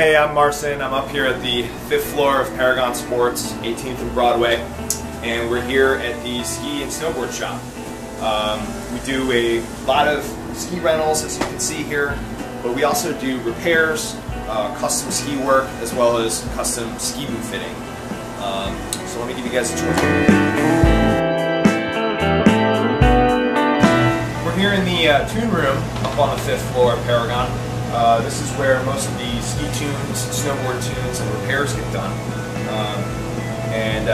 Hey, I'm Marcin. I'm up here at the 5th floor of Paragon Sports, 18th and Broadway, and we're here at the Ski and Snowboard shop. We do a lot of ski rentals, as you can see here, but we also do repairs, custom ski work, as well as custom ski boot fitting. So let me give you guys a tour. We're here in the tune room up on the 5th floor of Paragon. This is where most of the ski tunes, snowboard tunes, and repairs get done.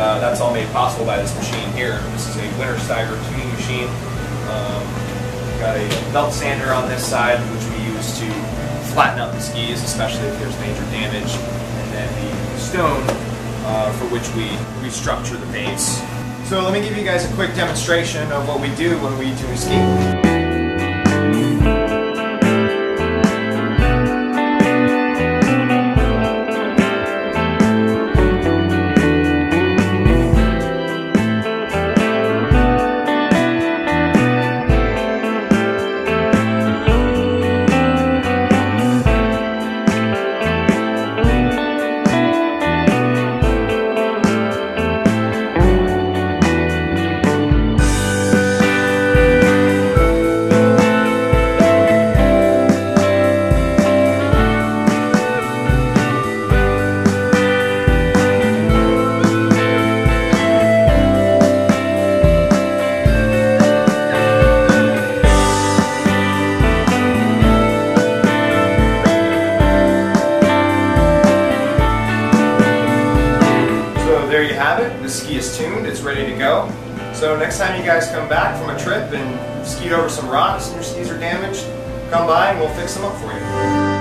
That's all made possible by this machine here. This is a winter stagger tuning machine. Got a belt sander on this side, which we use to flatten out the skis, especially if there's major damage. And then the stone, for which we restructure the base. So let me give you guys a quick demonstration of what we do when we tune a ski. There you have it. The ski is tuned. It's ready to go. So next time you guys come back from a trip and skied over some rocks and your skis are damaged, come by and we'll fix them up for you.